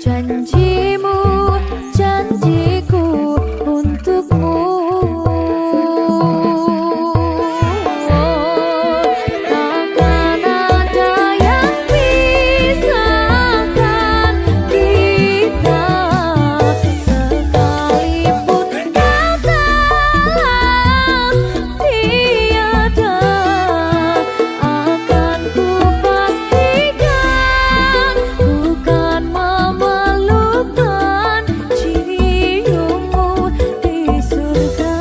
Janjimu, janjiku untukmu. Takkan ada yang pisahkan kita, sekalipun kau telah tiada. Akan ku pastikan bukan memelukkan ciummu di surga.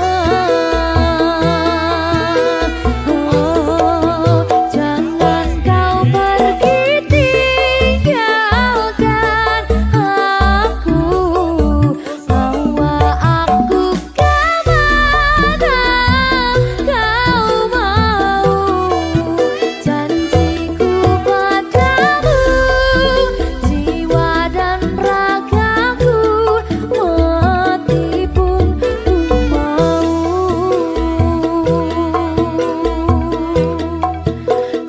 Oh, jangan kau pergi tinggalkan aku, bawa aku kemana kau mau. Janjiku padamu, jiwa dan ragaku, mati pun ku mau.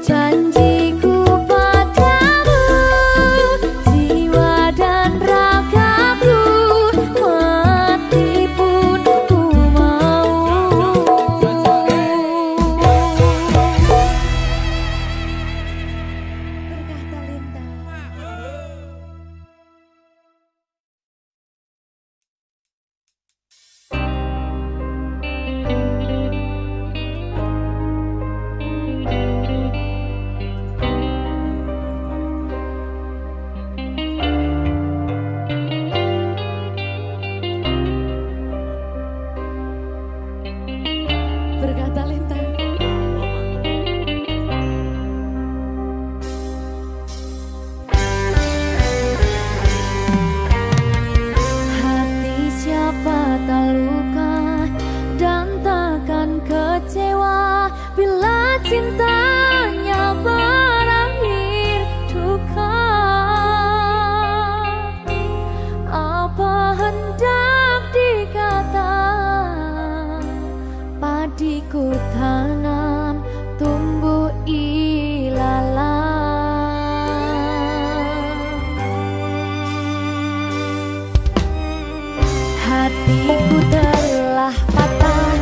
Janjiku padamu, jiwa dan ragaku, mati pun ku mau. Berkah Talenta. Berkah Talenta. Hati siapa tak luka dan takkan kecewa bila cintanya berakhir duka. Apa hendak dikata, padiku tanam tumbuh ilalang. Hatiku telah patah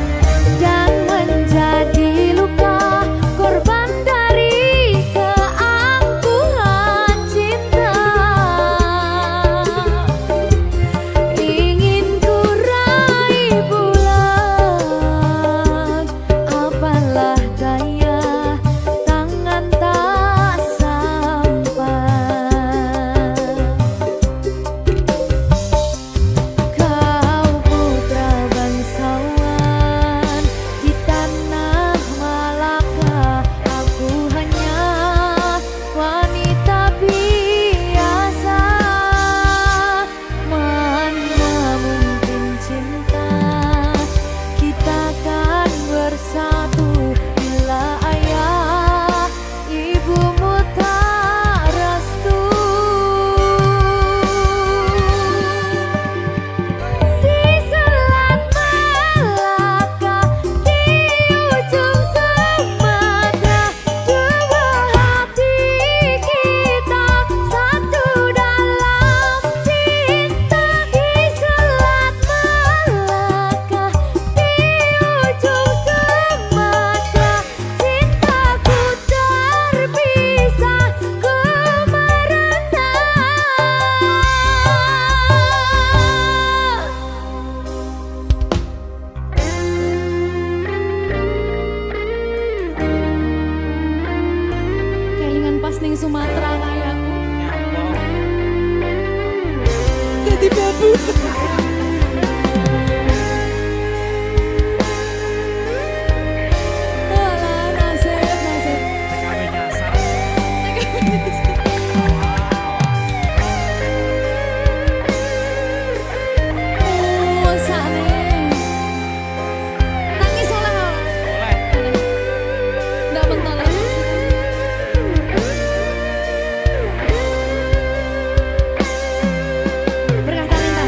dan menjadi luka, korban dari keangkuhan cinta. Ingin ku raih bulan, apalah daya, tangan tak sampai. Kau putra bangsawan di tanah Malaka, aku hanya wanita biasa. Mana mungkin cinta kita kan bersatu bila ayah ibumu tak restu. Di selat Malaka, di ujung Sumatera, dua hati kita satu dalam cinta. Di selat Malaka, di ujung Sumatera, cintaku terpisah ku merana. Kelingan pas ning Sumatera kayakku. Jadi babu. Alah, nasib, nasib. Oh, sakne. Nangis oleh kau. Nggak bentar lagi. Berkah Talenta.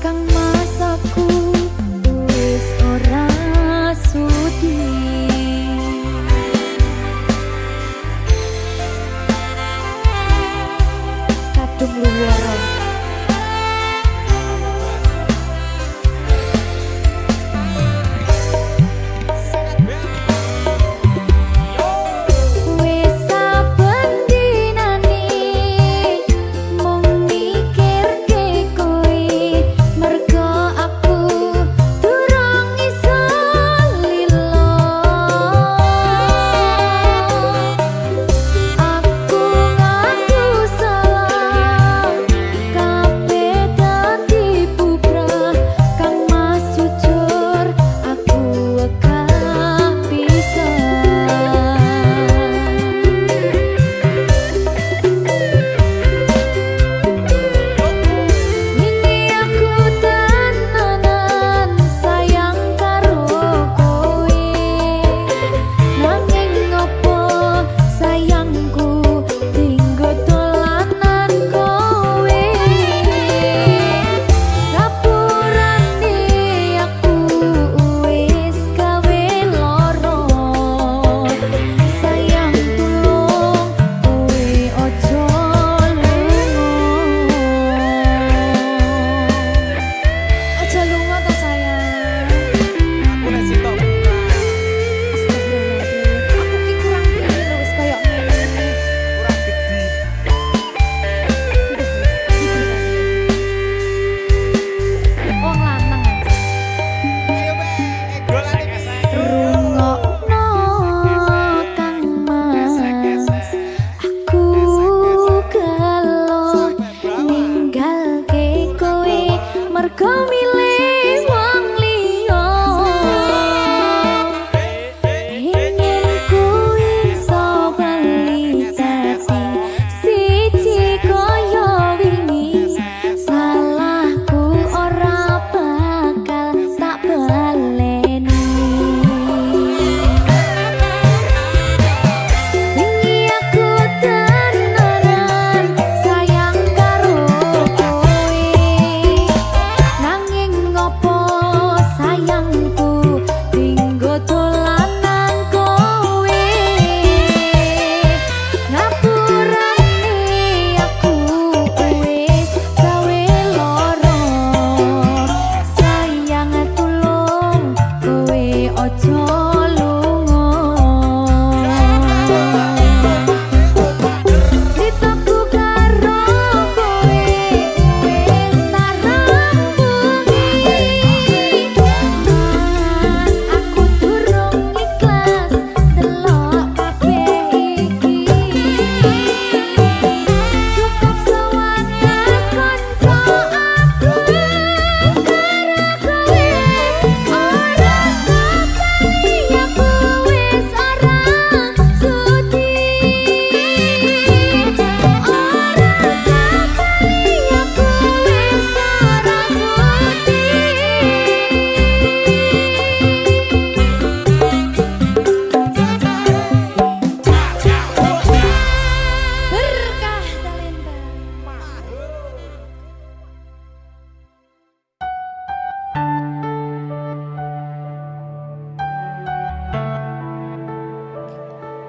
Kang masaku wis ora sudi kadung luwara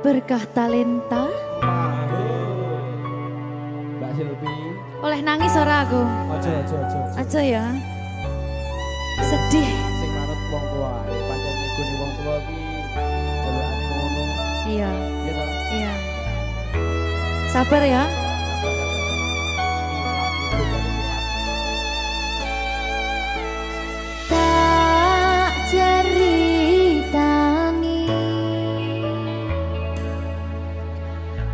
Berkah talenta. Mbak Silvi. Oleh nangis ora aku? Aja ya. Sedih. Sing manut wong tua, pancen ngegoni wong tua iki jelekane ngono. Iya. Iya ta? Iya. Sabar ya. Tak ceritani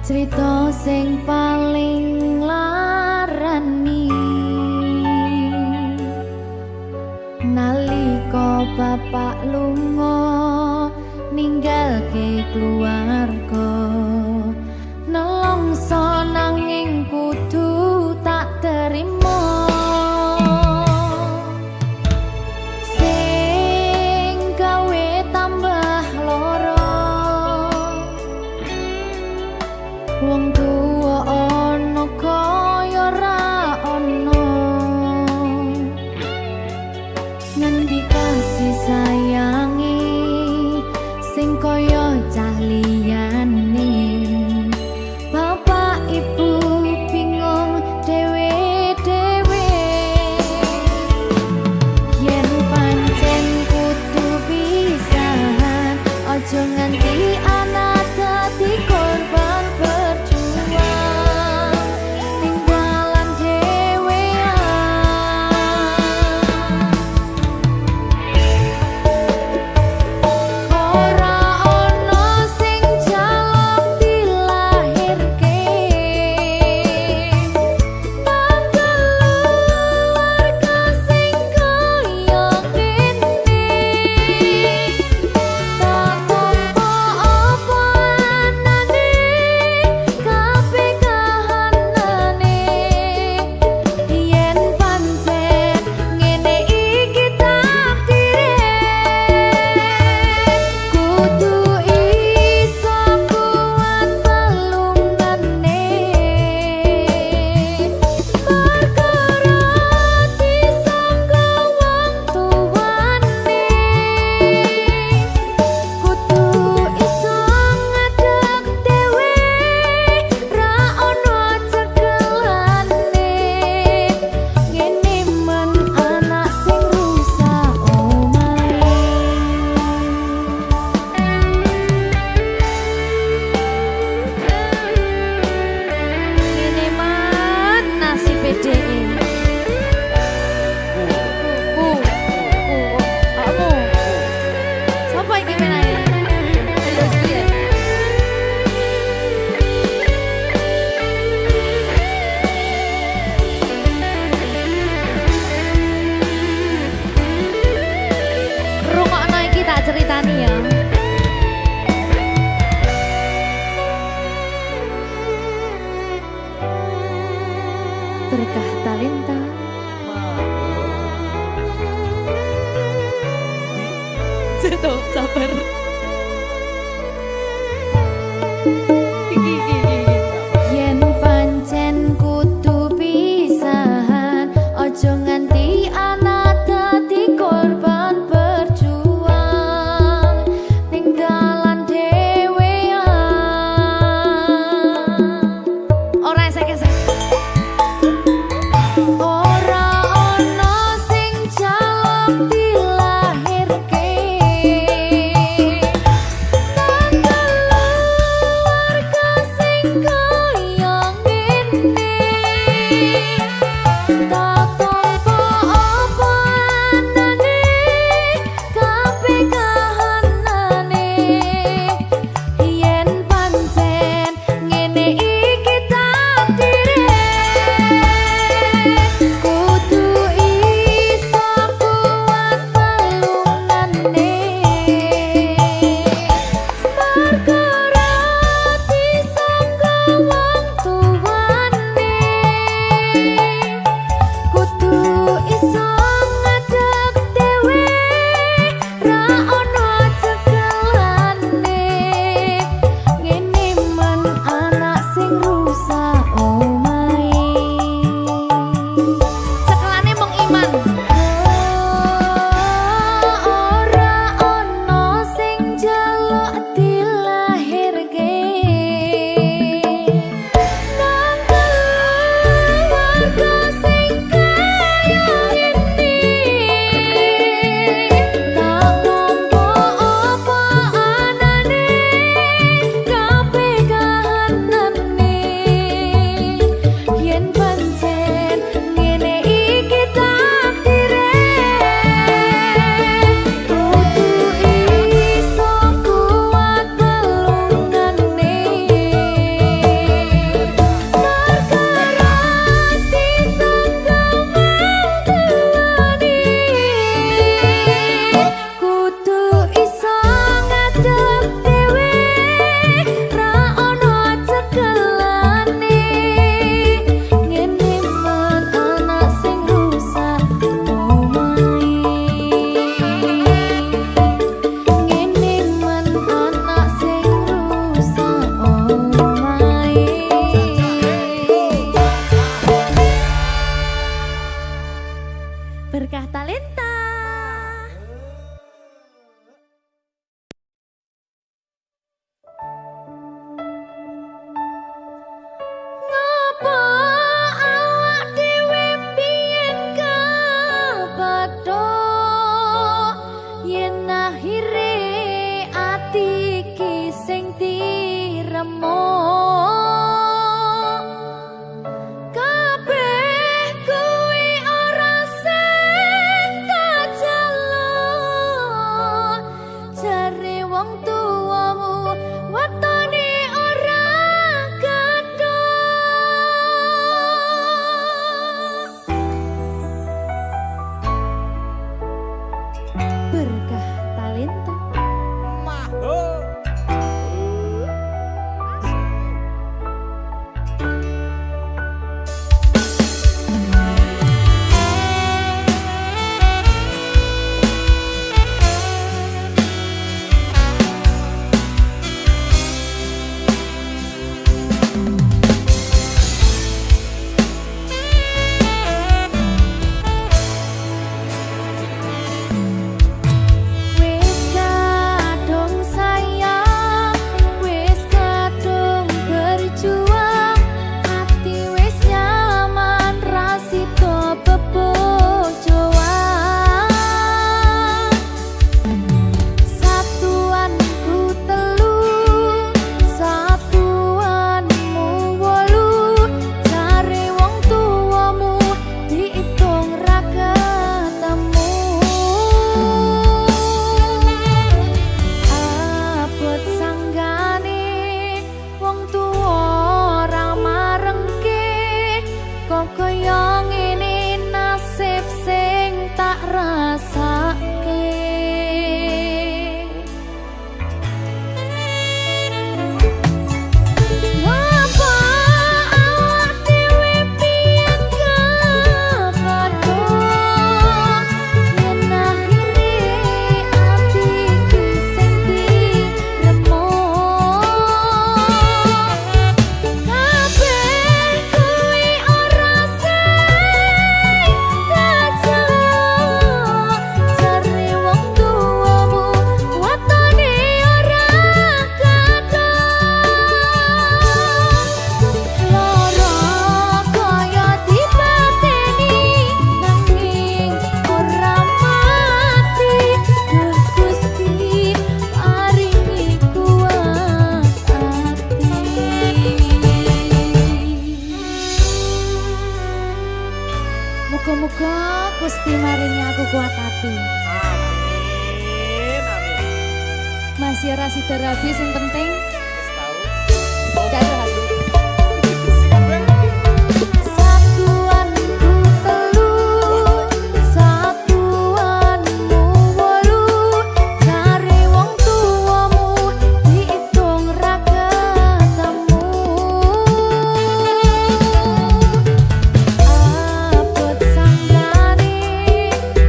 cerita sing paling larani nalika bapak lunga ninggalke keluarga nelongso nanging kudu tak terima sing gawe tambah loro wong tuwa ana kaya ra ana Tuh, sabar. Yen pancen kudu pisahan, ojo nganti anak dadi korban berjuang ning dalan dhewean. Ora esek-esek. Ora ana sing jaluk dilahirke. Keluarga sing kaya ngene tak tompo apa anane kabeh kahanane. Yen pancen ngene iki takdire kudu iso kuat pelungane. Perkara disangka wong tuwane kudu iso ngadeg dhewe ra ono cekelane. Ngene men anak sing rusak omahe. Cekelane mung iman. Ora ono sing jaluk dilahirke. Nang keluarga sing kaya ngene tak tompo apa anane kabeh kahanane. Yen pancen ngene iki takdire kudu iso kuat pelungane. Perkara disangka wong tuwane kudu iso ngadeg dhewe ra ono cekelane. Ngene men anak sing rusak omahe. Ngene men anak sing rusak omahe. Berkah talenta. Ngapa awak dhewe mbiyen kabathok yen akhire ati iki sing diremuk. Kabeh kuwi ora sing kuat hati. Amin, amin. Masih rasi terapi yang penting. Wis tahu. Gak ada hati. Siap, Bang. Satuanku telu, satuanmu wolu, cari wong tuamu diitung ra ketemu. Abot sanggane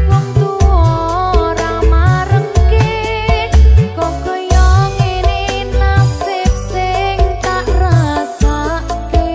wong tuwa ora marengke, kok kaya ngene nasib sing tak rasake.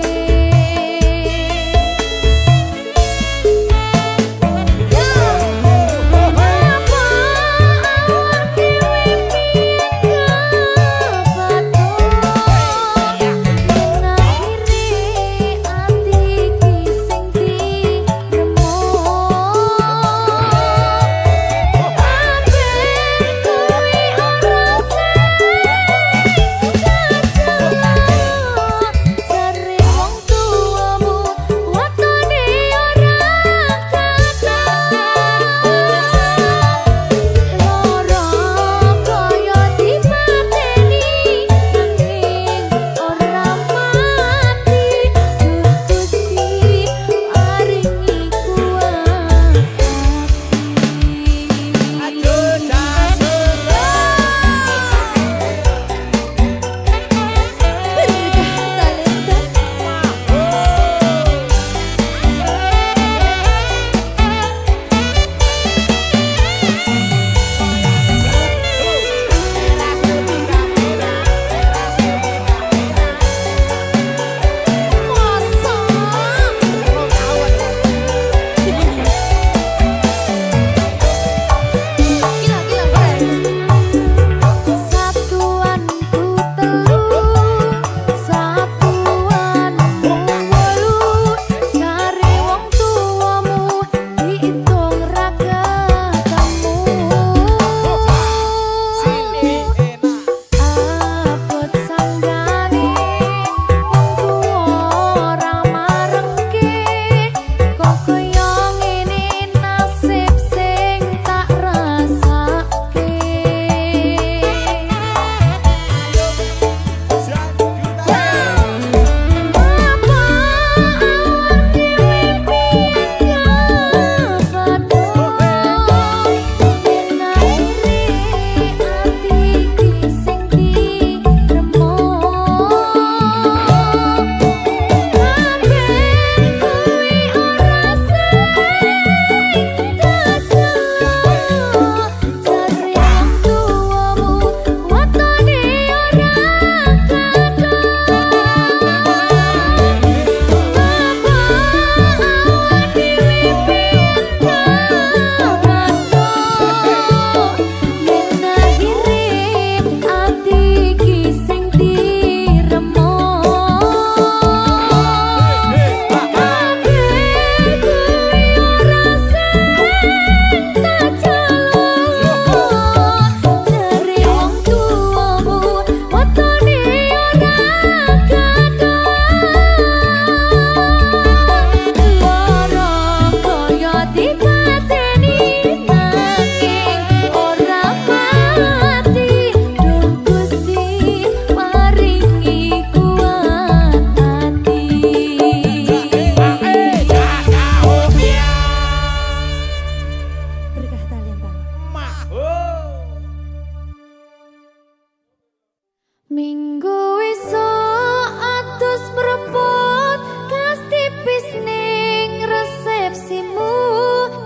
Minggu esuk atus mrepot kas tipis ning resepsimu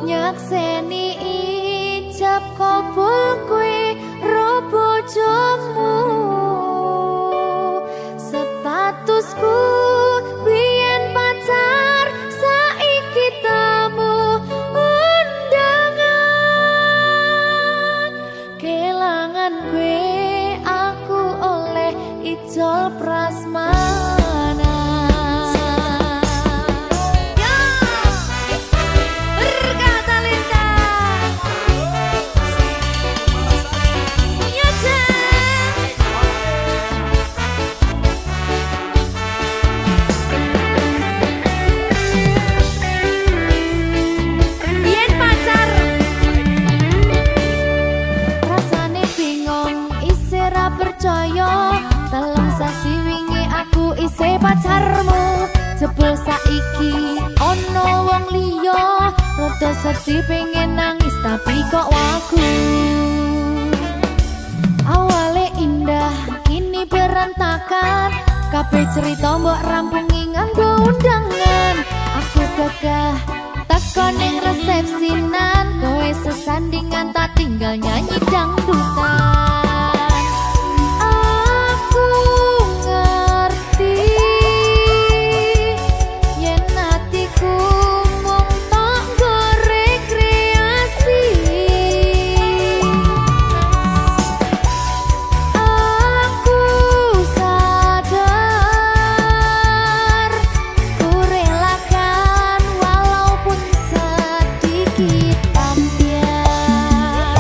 nyakseni ijab kabul kowe ro bojomu statusku biyen pacar saiki tamu undangan kelangan kowe aku oleh sedih pengen nangis tapi kok wagu. Awalnya indah kini berantakan, kabeh cerita mbok rampungi nganggo undangan. Aku gagah teko ning resepsinan, kowe sesandingan tak tinggal nyanyi dangdutan. Aku ngerti yen atiku mung tok nggo rekreasi. Aku sadar ku relakan walaupun sedikit ambiar.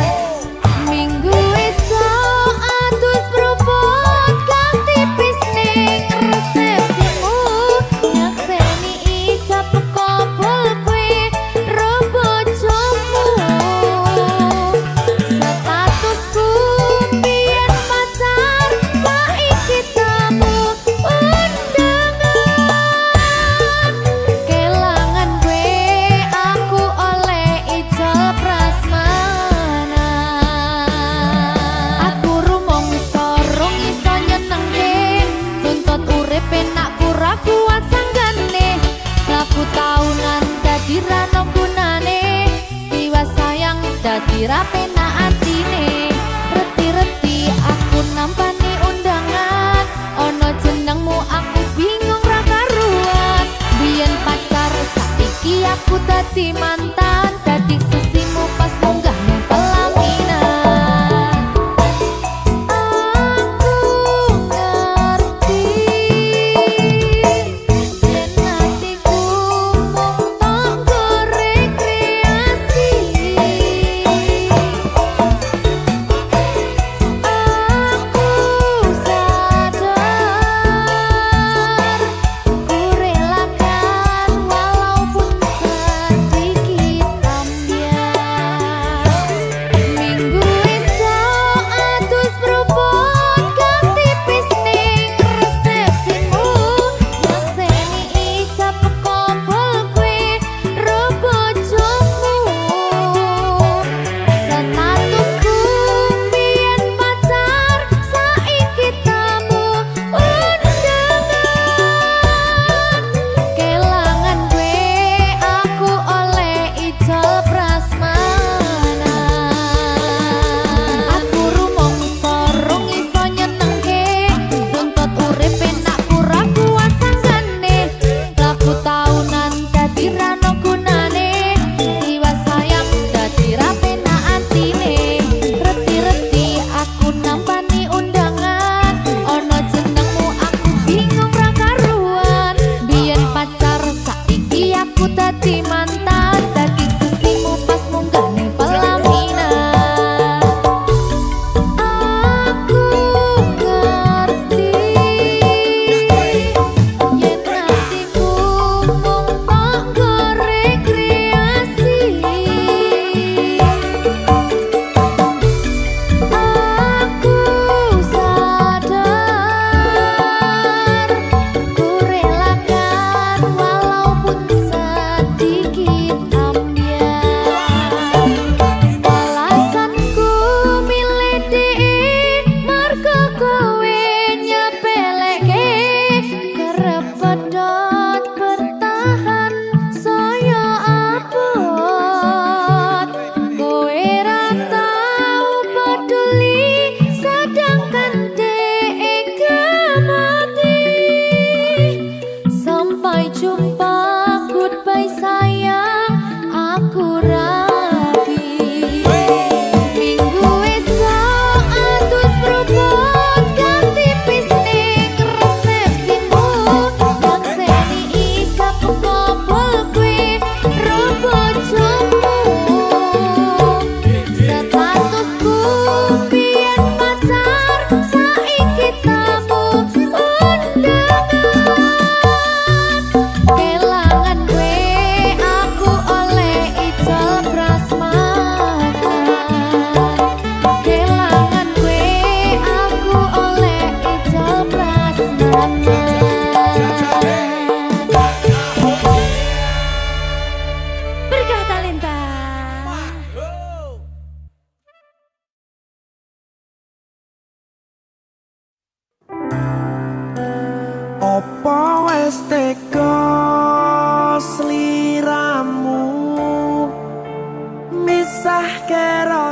Minggu esok atus propot kang tipis ning resepsimu, nyakseni ijab kabul kowe ro bojomu. Statusku biyen pacar, saiki tamu undangan. Kelangan kowe aku oleh ijab prasmanan. Aku rumangsa rong iso nyenengke, tuntut urip enak ora kuat sanggane. Laku taunan dadi ra ono gunane, tiwas sayang dadi ra penak atine. Reti-reti aku nampani undangan, ono jenengmu aku bingung ra karuan. Biyen pacar saiki aku dadi mantan, dadi sesimu pas munggah ning pelaminan. Aku ngerti yen atiku mung tok nggo rekreasi. Aku sadar ku relakan walaupun sedikit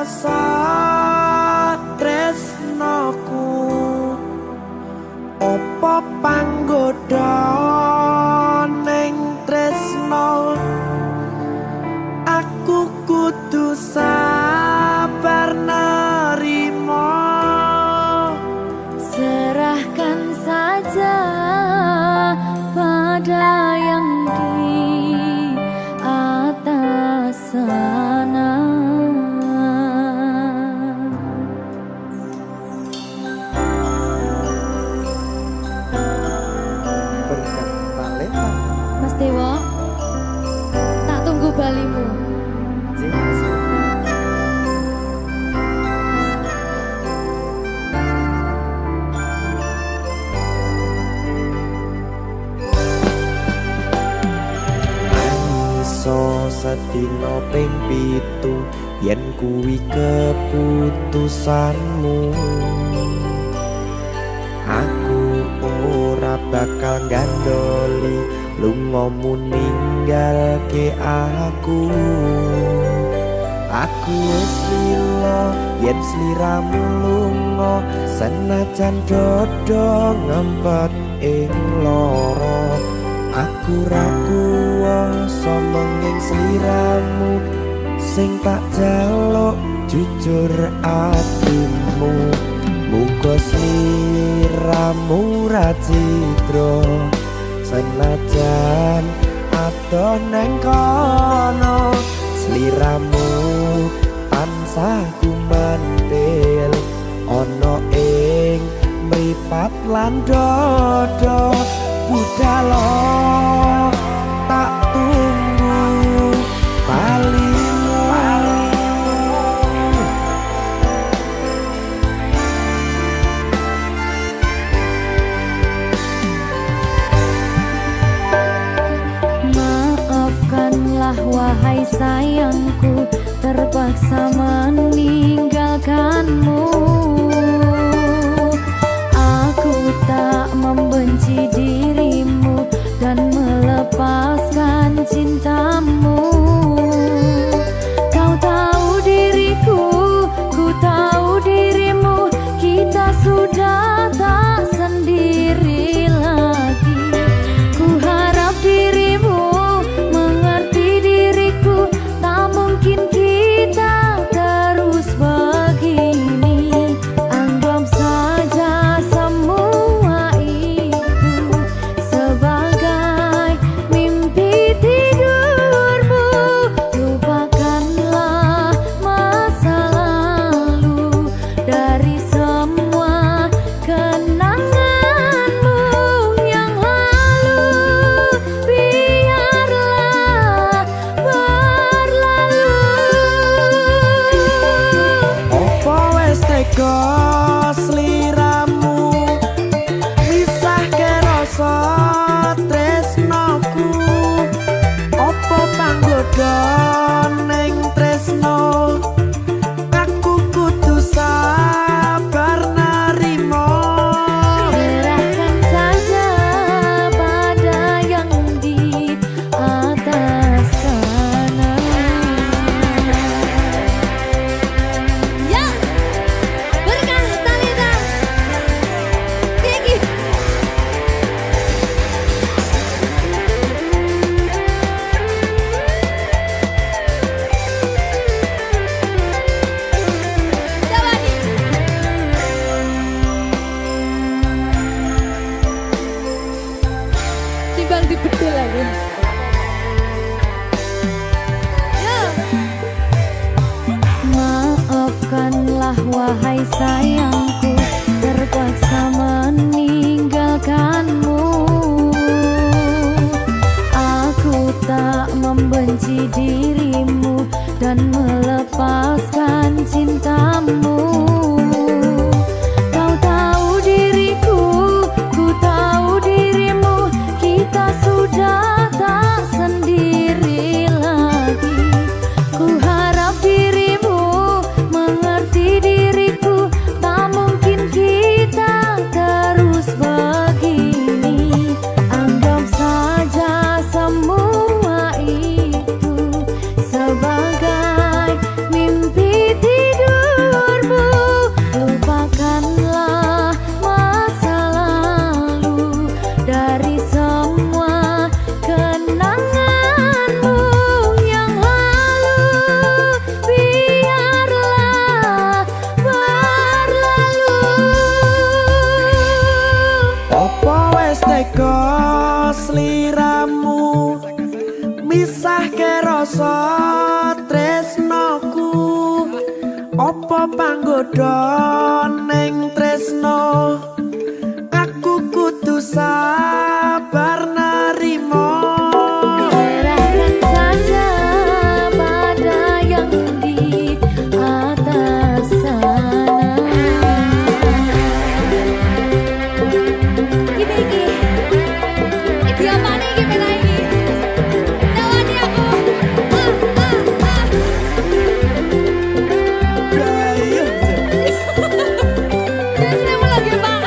rasa tresnoku opo panggoda ning tresno aku kudu sabar nerimo serahkan saja pada yang di atas sana. berkat talenta Mas Dewo, tak tunggu balimu. Sedina ping 7 yen kuwi keputusanmu aku ora bakal gandoli lungamu ninggalke aku wis lilo yen sliramu lunga senajan dodo ngempet ing loro aku ra kuwasa menging sliramu sing tak jaluk jujur atimu muga sliramu ra citra senajan adoh nang kono sliramu tansah gumantil ana ing mripat lan dodo budalo tak tunggu balimu Maafkanlah wahai sayangku terpaksa meninggalkanmu. Aku tak membenci dirimu dan melepaskan cintamu. Kau tahu diriku, ku tahu dirimu, kita sudah tak sendiri lagi. Ku harap dirimu mengerti diriku, tak mungkin kita terus begini. Anggap saja semua itu sebagai mimpi tidurmu. Lupakanlah masa lalu dari semua kenanganmu yang lalu. Biarlah berlalu. opo wis tega sliramu misahke rasa tresnoku opo panggoda ning tresno aku kudu sabar nerimo Serahkan saja pada yang di atas sana. Ya, berkah talenta. Tinggi. Jawani. Timbang dibedil lagi. Ya. Maafkanlah wahai sayangku terpaksa meninggalkanmu. Aku tak membenci dirimu dan melepaskan cintamu. Kau tahu diriku, ku tahu dirimu, kita sudah tak sendiri lagi. Ku harap dirimu mengerti diriku, tak mungkin kita terus begini. Anggap saja semua itu sebagai mimpi Apa panggoda ning tresno aku kudu sabar narimo. Serahkan saja pada yang di atas sana. Iki apa nih gimana ini? Tawani aku. Terus saya mau lagi Pak.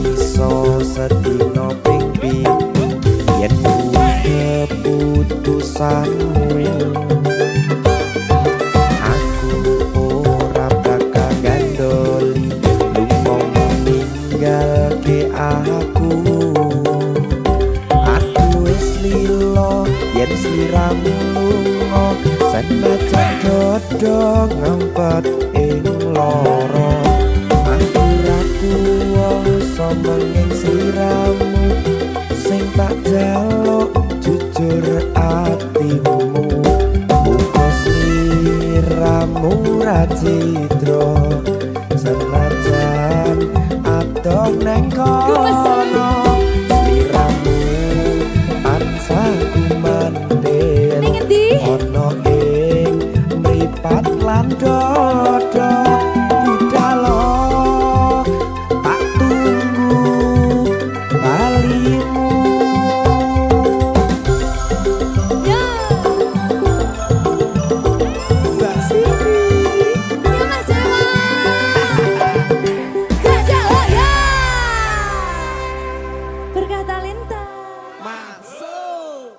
Iso sedino ping ping yen keputusanmu aku ora bakal gandoli lunga ninggalke aku wis lilo yen sliramu lunga senajan dodo ngempet ing loro aku ra kuwasa menging sliramu sing tak jaluk jujur atimu muga sliramu ra cidra senajan adoh neng kono sliramu tansah kumandhen Ning endi? ana ing mripat lan dodo budalo tak tunggu balimu. Ya. Mbak Siti Ya Mas Jawa. Jajak oh ya. Berkah talenta. masuk.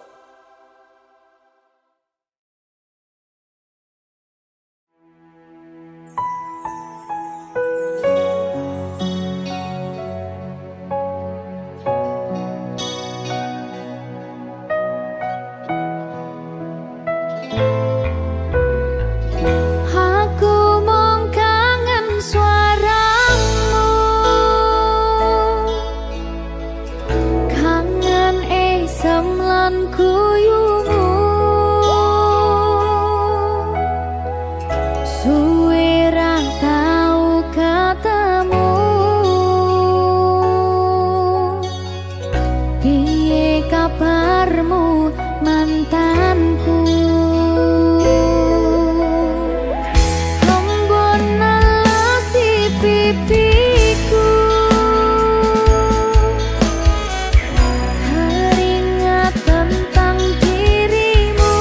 Aku mong kangen suaramu, kangen esem lan guyumu, suwe ra tau ketemu. Piye kabarmu mantanku? Embun nelasi pipiku, teringat tentang dirimu.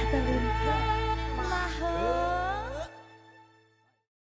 Telin.